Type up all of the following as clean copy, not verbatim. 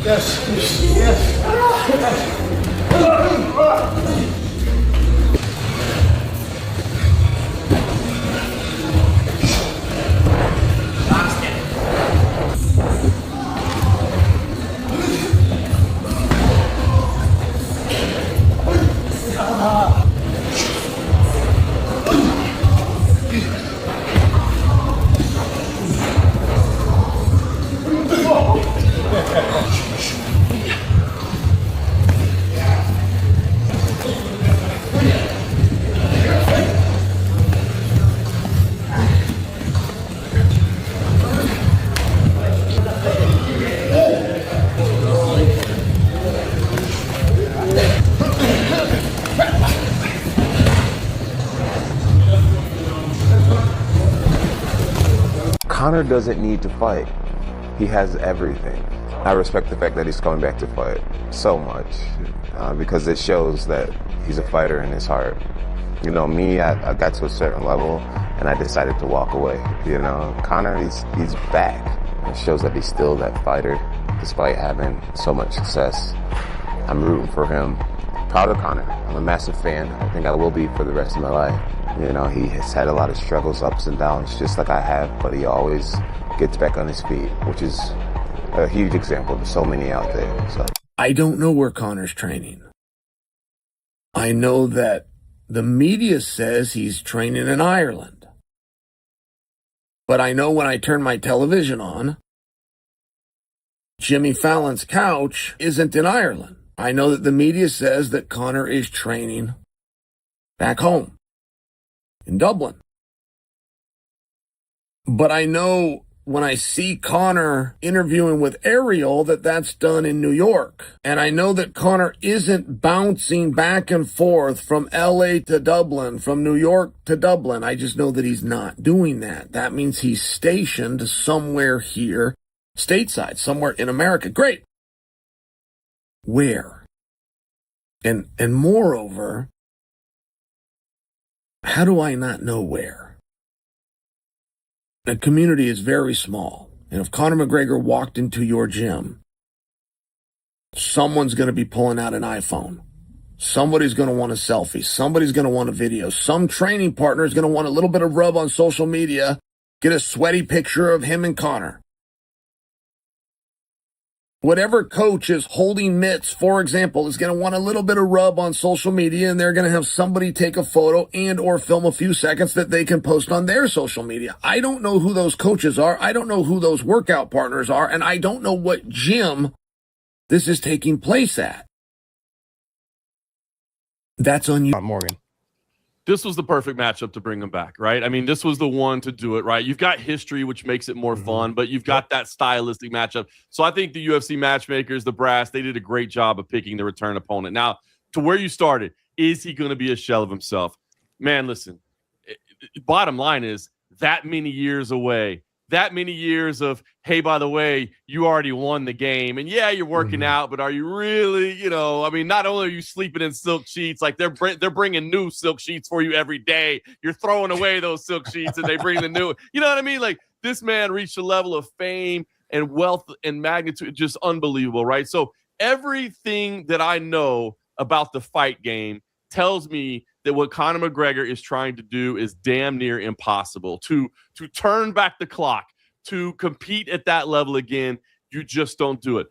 Yes. Yes. Conor doesn't need to fight. He has everything. I respect the fact that he's coming back to fight so much because it shows that he's a fighter in his heart. You know, me, I got to a certain level and I decided to walk away. You know, Conor, he's back. It shows that he's still that fighter despite having so much success. I'm rooting for him. Proud of Conor. I'm a massive fan. I think I will be for the rest of my life. You know, he has had a lot of struggles, ups and downs, just like I have, but he always gets back on his feet, which is a huge example to so many out there. So I don't know where Conor's training. I know that the media says he's training in Ireland. But I know when I turn my television on, Jimmy Fallon's couch isn't in Ireland. I know that the media says that Conor is training back home in Dublin. But I know when I see Conor interviewing with Ariel that that's done in New York. And I know that Conor isn't bouncing back and forth from LA to Dublin, from New York to Dublin. I just know that he's not doing that. That means he's stationed somewhere here, stateside, somewhere in America. Great. Where? And moreover, how do I not know where? The community is very small. And if Conor McGregor walked into your gym, someone's going to be pulling out an iPhone. Somebody's going to want a selfie. Somebody's going to want a video. Some training partner is going to want a little bit of rub on social media, get a sweaty picture of him and Conor. Whatever coach is holding mitts, for example, is going to want a little bit of rub on social media, and they're going to have somebody take a photo and or film a few seconds that they can post on their social media. I don't know who those coaches are. I don't know who those workout partners are, and I don't know what gym this is taking place at. That's on you, Morgan. This was the perfect matchup to bring him back, right? I mean, this was the one to do it, right? You've got history, which makes it more fun, but you've got that stylistic matchup. So I think the UFC matchmakers, the brass, they did a great job of picking the return opponent. Now, to where you started, is he going to be a shell of himself? Man, listen, bottom line is that many years away, that many years of, hey, by the way, you already won the game. And yeah, you're working out, but are you really, you know, I mean, not only are you sleeping in silk sheets, like they're bringing new silk sheets for you every day. You're throwing away those silk sheets and they bring the new, you know what I mean? Like this man reached a level of fame and wealth and magnitude, just unbelievable, right? So everything that I know about the fight game tells me that what Conor McGregor is trying to do is damn near impossible. To turn back the clock, to compete at that level again, you just don't do it.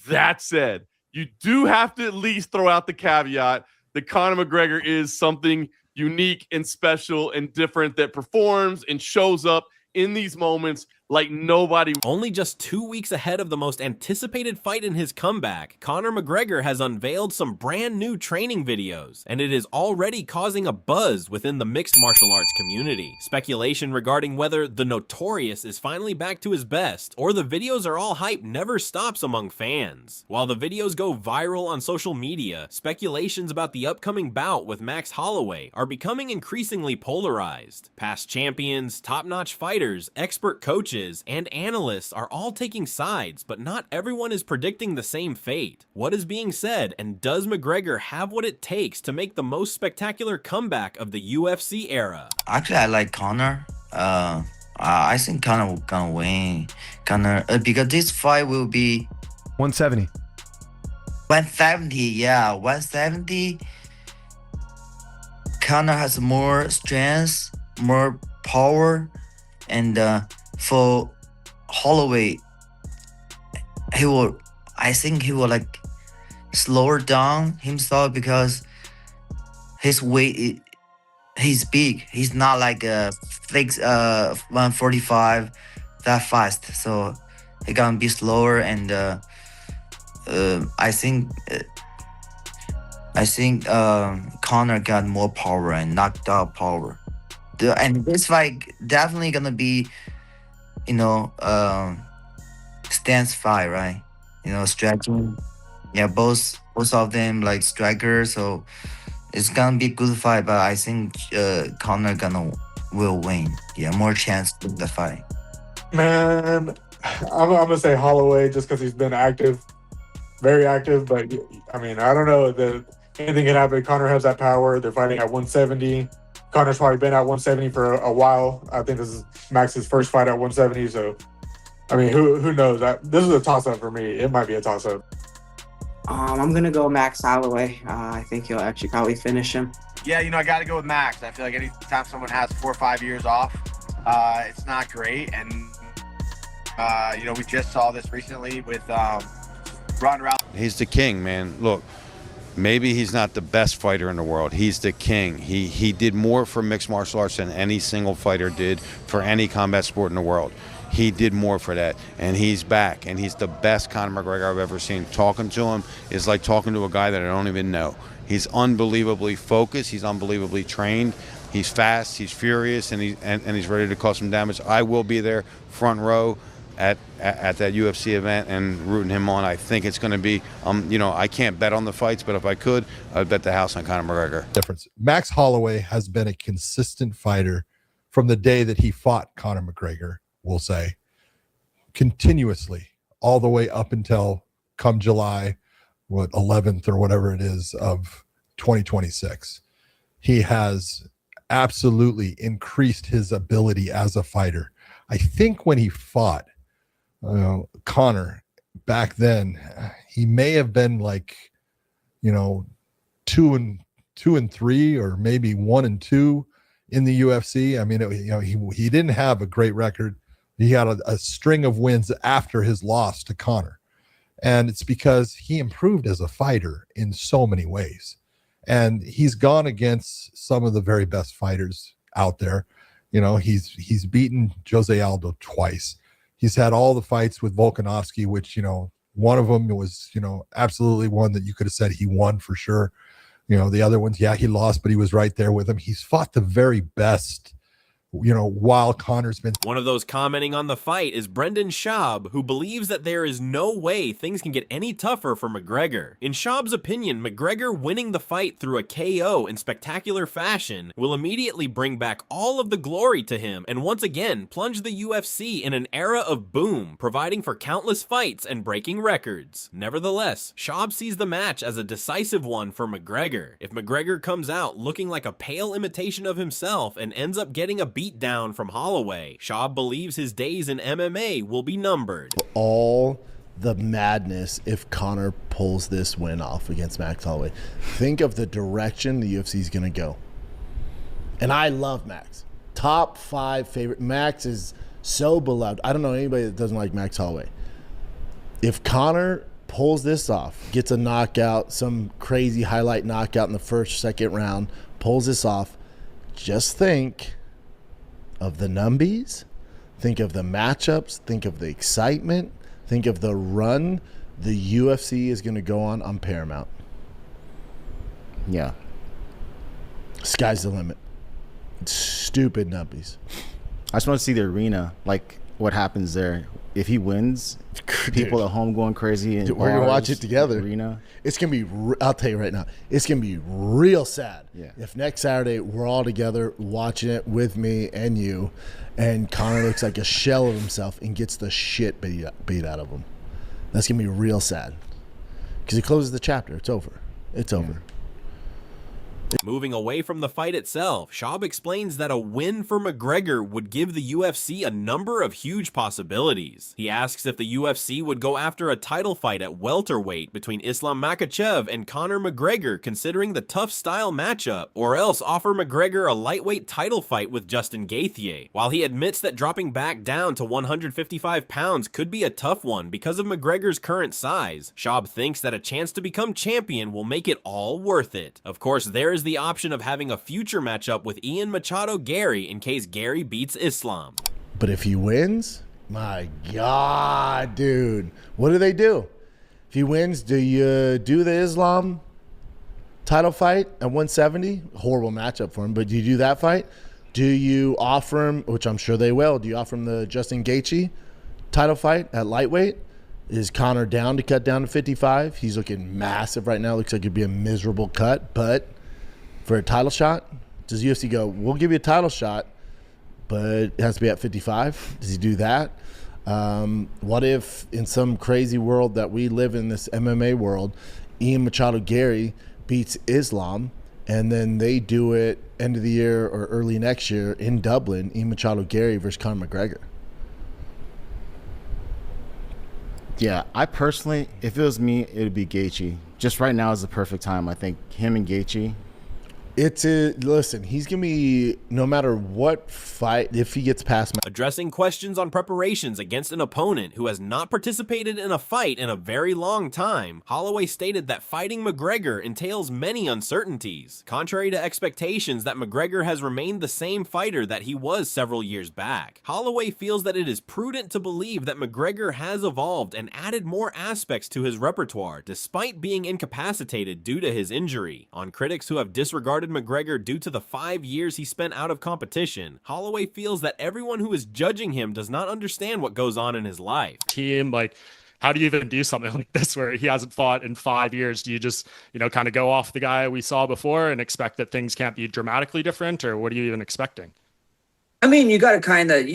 That said, you do have to at least throw out the caveat that Conor McGregor is something unique and special and different that performs and shows up in these moments like nobody. Only just 2 weeks ahead of the most anticipated fight in his comeback, Conor McGregor has unveiled some brand new training videos, and it is already causing a buzz within the mixed martial arts community. Speculation regarding whether the Notorious is finally back to his best, or the videos are all hype never stops among fans. While the videos go viral on social media, speculations about the upcoming bout with Max Holloway are becoming increasingly polarized. Past champions, top-notch fighters, expert coaches, and analysts are all taking sides, but not everyone is predicting the same fate. What is being said, and does McGregor have what it takes to make the most spectacular comeback of the UFC era? Actually, I like Conor. I think Conor gonna win. Conor, because this fight will be 170. 170, yeah, 170. Conor has more strength, more power, and for Holloway, I think he will like slower down himself because his weight, he's big. He's not like a fix 145 that fast, so he gonna be slower. And I think Conor got more power and knocked out power. And this fight definitely gonna be, you know, stance fight, right? You know, striking. Yeah, both of them like strikers, so it's gonna be a good fight. But I think Conor will win. Yeah, more chance in the fight. Man, I'm gonna say Holloway just because he's been active, very active. But I mean, I don't know. Anything can happen. Conor has that power. They're fighting at 170. Conor's probably been at 170 for a while. I think this is Max's first fight at 170. So, I mean, who knows? This is a toss-up for me. It might be a toss-up. I'm gonna go Max Holloway. I think he'll actually probably finish him. Yeah, I got to go with Max. I feel like anytime someone has 4 or 5 years off, it's not great. And we just saw this recently with Ronda Rousey. He's the king, man. Look, maybe he's not the best fighter in the world. He's the king. He did more for mixed martial arts than any single fighter did for any combat sport in the world. He did more for that, and he's back, and he's the best Conor McGregor I've ever seen. Talking to him is like talking to a guy that I don't even know. He's unbelievably focused. He's unbelievably trained. He's fast. He's furious, and he's ready to cause some damage. I will be there, front row, at that UFC event and rooting him on. I think it's going to be, I can't bet on the fights, but if I could, I'd bet the house on Conor McGregor. Difference. Max Holloway has been a consistent fighter from the day that he fought Conor McGregor. We'll say continuously all the way up until come July 11th or whatever it is of 2026. He has absolutely increased his ability as a fighter. I think when he fought Conor back then, he may have been like 2 and 3 or maybe 1 and 2 in the UFC. I mean, he didn't have a great record. He had a string of wins after his loss to Conor. And it's because he improved as a fighter in so many ways. And he's gone against some of the very best fighters out there. He's beaten Jose Aldo twice. He's had all the fights with Volkanovski, which, one of them was, absolutely one that you could have said he won for sure. The other ones, yeah, he lost, but he was right there with him. He's fought the very best, while Conor's been. One of those commenting on the fight is Brendan Schaub, who believes that there is no way things can get any tougher for McGregor. In Schaub's opinion, McGregor winning the fight through a KO in spectacular fashion will immediately bring back all of the glory to him and once again plunge the UFC in an era of boom, providing for countless fights and breaking records. Nevertheless, Schaub sees the match as a decisive one for McGregor. If McGregor comes out looking like a pale imitation of himself and ends up getting a beat down from Holloway, Schaub believes his days in MMA will be numbered. All the madness if Conor pulls this win off against Max Holloway. Think of the direction the UFC is going to go. And I love Max. Top 5 favorite. Max is so beloved. I don't know anybody that doesn't like Max Holloway. If Conor pulls this off, gets a knockout, some crazy highlight knockout in the first, second round, pulls this off, just think of the numbies, think of the matchups, think of the excitement, think of the run the UFC is going to go on Paramount. Yeah. Sky's the limit. It's stupid numbies. I just want to see the arena, like what happens there. If he wins, people at home going crazy. And we're going to watch it together. Arena. It's going to be, I'll tell you right now, it's going to be real sad if next Saturday we're all together watching it with me and you, and Conor looks like a shell of himself and gets the shit beat out of him. That's going to be real sad because he closes the chapter. It's over. It's over. Moving away from the fight itself, Schaub explains that a win for McGregor would give the UFC a number of huge possibilities. He asks if the UFC would go after a title fight at welterweight between Islam Makhachev and Conor McGregor, considering the tough style matchup, or else offer McGregor a lightweight title fight with Justin Gaethje. While he admits that dropping back down to 155 pounds could be a tough one because of McGregor's current size, Schaub thinks that a chance to become champion will make it all worth it. Of course, there is the option of having a future matchup with Ian Machado Gary in case Gary beats Islam. But if he wins, my God, dude, what do they do? If he wins, do you do the Islam title fight at 170? Horrible matchup for him, but do you do that fight? Do you offer him, which I'm sure they will, do you offer him the Justin Gaethje title fight at lightweight? Is Conor down to cut down to 55? He's looking massive right now. Looks like it'd be a miserable cut, but for a title shot, does UFC go, we'll give you a title shot, but it has to be at 55? Does he do that? What if in some crazy world that we live in, this MMA world, Ian Machado Gary beats Islam, and then they do it end of the year or early next year in Dublin, Ian Machado Gary versus Conor McGregor? Yeah, I personally, if it was me, it would be Gaethje. Just right now is the perfect time. I think him and Gaethje. Listen, he's going to be, no matter what fight, if he gets past. Addressing questions on preparations against an opponent who has not participated in a fight in a very long time, Holloway stated that fighting McGregor entails many uncertainties. Contrary to expectations that McGregor has remained the same fighter that he was several years back, Holloway feels that it is prudent to believe that McGregor has evolved and added more aspects to his repertoire, despite being incapacitated due to his injury. On critics who have disregarded McGregor due to the 5 years he spent out of competition, Holloway feels that everyone who is judging him does not understand what goes on in his life. Team, like, how do you even do something like this where he hasn't fought in 5 years? Do you just, kind of go off the guy we saw before and expect that things can't be dramatically different, or what are you even expecting? I mean, you gotta kind of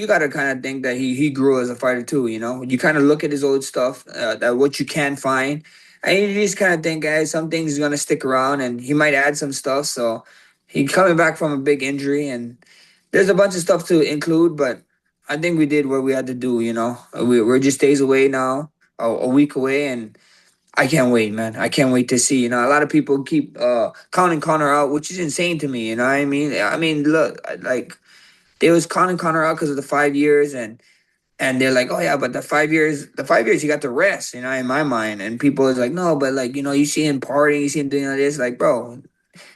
think that he grew as a fighter too. You kind of look at his old stuff, that what you can find, and you just kind of think, hey, some things are gonna stick around, and he might add some stuff. So he's coming back from a big injury, and there's a bunch of stuff to include, but I think we did what we had to do. We're just days away now, a week away, and I can't wait, man. I can't wait to see. A lot of people keep counting Conor out, which is insane to me. You know what I mean? I mean, look, like, they was counting Conor out because of the 5 years, and they're like, oh yeah, but the 5 years he got to rest, in my mind. And people is like, no, but like, you see him partying, you see him doing all this, like, bro,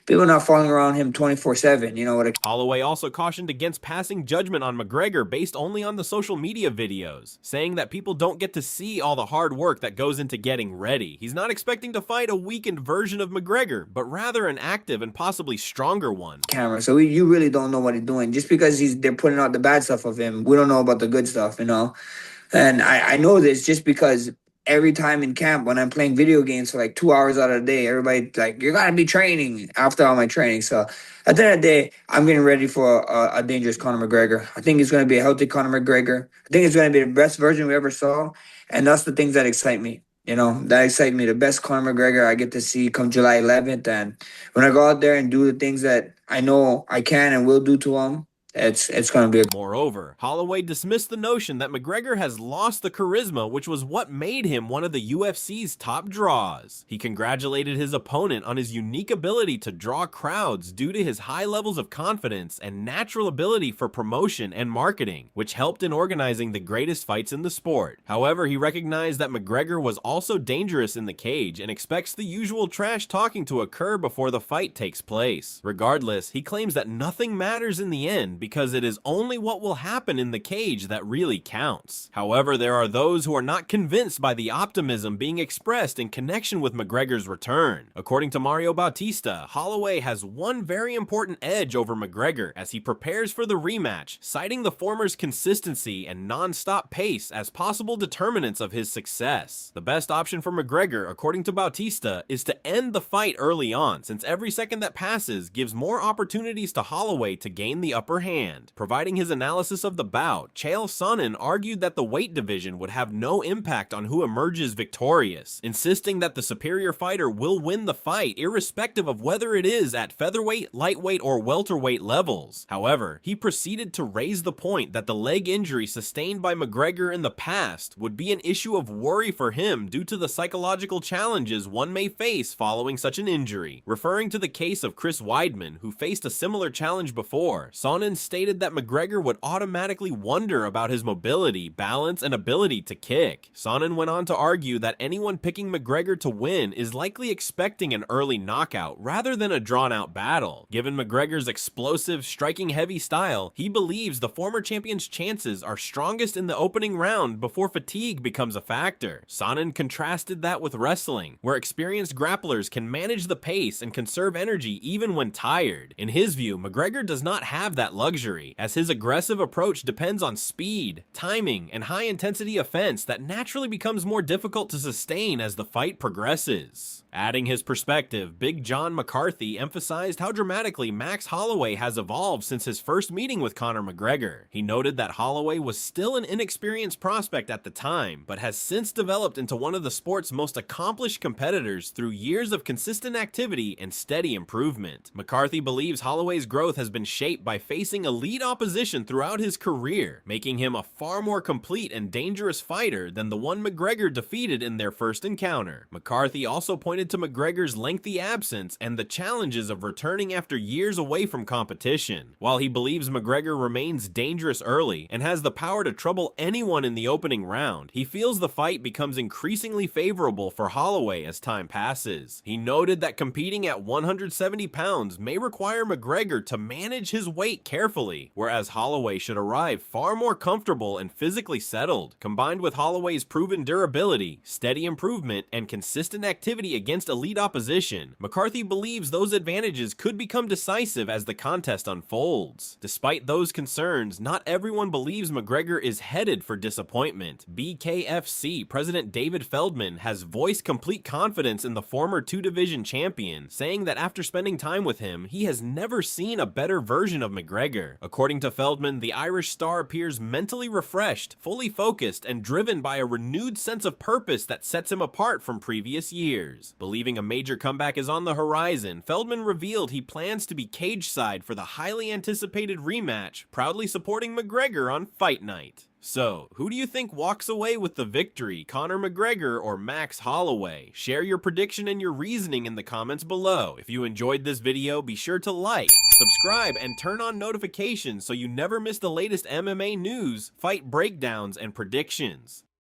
people are not falling around him 24/7. Holloway also cautioned against passing judgment on McGregor based only on the social media videos, saying that people don't get to see all the hard work that goes into getting ready. He's not expecting to fight a weakened version of McGregor, but rather an active and possibly stronger one. Camera, so you really don't know what he's doing. Just because they're putting out the bad stuff of him, we don't know about the good stuff, And I know this just because every time in camp when I'm playing video games for like 2 hours out of the day, everybody like, you're gonna be training after all my training. So at the end of the day, I'm getting ready for a dangerous Conor McGregor. I think it's gonna be a healthy Conor McGregor. I think it's gonna be the best version we ever saw, and that's the things that excite me. That excite me. The best Conor McGregor I get to see come July 11th, and when I go out there and do the things that I know I can and will do to him, it's going to be. Moreover, Holloway dismissed the notion that McGregor has lost the charisma, which was what made him one of the UFC's top draws. He congratulated his opponent on his unique ability to draw crowds due to his high levels of confidence and natural ability for promotion and marketing, which helped in organizing the greatest fights in the sport. However, he recognized that McGregor was also dangerous in the cage and expects the usual trash talking to occur before the fight takes place. Regardless, he claims that nothing matters in the end, because it is only what will happen in the cage that really counts. However, there are those who are not convinced by the optimism being expressed in connection with McGregor's return. According to Mario Bautista, Holloway has one very important edge over McGregor as he prepares for the rematch, citing the former's consistency and non-stop pace as possible determinants of his success. The best option for McGregor, according to Bautista, is to end the fight early on, since every second that passes gives more opportunities to Holloway to gain the upper hand. hand. Providing his analysis of the bout, Chael Sonnen argued that the weight division would have no impact on who emerges victorious, insisting that the superior fighter will win the fight irrespective of whether it is at featherweight, lightweight, or welterweight levels. However, he proceeded to raise the point that the leg injury sustained by McGregor in the past would be an issue of worry for him due to the psychological challenges one may face following such an injury. Referring to the case of Chris Weidman, who faced a similar challenge before, Sonnen stated that McGregor would automatically wonder about his mobility, balance, and ability to kick. Sonnen went on to argue that anyone picking McGregor to win is likely expecting an early knockout rather than a drawn-out battle. Given McGregor's explosive, striking-heavy style, he believes the former champion's chances are strongest in the opening round before fatigue becomes a factor. Sonnen contrasted that with wrestling, where experienced grapplers can manage the pace and conserve energy even when tired. In his view, McGregor does not have that luxury, as his aggressive approach depends on speed, timing, and high-intensity offense that naturally becomes more difficult to sustain as the fight progresses. Adding his perspective, Big John McCarthy emphasized how dramatically Max Holloway has evolved since his first meeting with Conor McGregor. He noted that Holloway was still an inexperienced prospect at the time, but has since developed into one of the sport's most accomplished competitors through years of consistent activity and steady improvement. McCarthy believes Holloway's growth has been shaped by facing elite opposition throughout his career, making him a far more complete and dangerous fighter than the one McGregor defeated in their first encounter. McCarthy also pointed to McGregor's lengthy absence and the challenges of returning after years away from competition. While he believes McGregor remains dangerous early and has the power to trouble anyone in the opening round, he feels the fight becomes increasingly favorable for Holloway as time passes. He noted that competing at 170 pounds may require McGregor to manage his weight carefully, whereas Holloway should arrive far more comfortable and physically settled. Combined with Holloway's proven durability, steady improvement, and consistent activity against elite opposition, McCarthy believes those advantages could become decisive as the contest unfolds. Despite those concerns, not everyone believes McGregor is headed for disappointment. BKFC President David Feldman has voiced complete confidence in the former two-division champion, saying that after spending time with him, he has never seen a better version of McGregor. According to Feldman, the Irish star appears mentally refreshed, fully focused, and driven by a renewed sense of purpose that sets him apart from previous years. Believing a major comeback is on the horizon, Feldman revealed he plans to be cage-side for the highly anticipated rematch, proudly supporting McGregor on Fight Night. So, who do you think walks away with the victory, Conor McGregor or Max Holloway? Share your prediction and your reasoning in the comments below. If you enjoyed this video, be sure to like, subscribe, and turn on notifications so you never miss the latest MMA news, fight breakdowns, and predictions.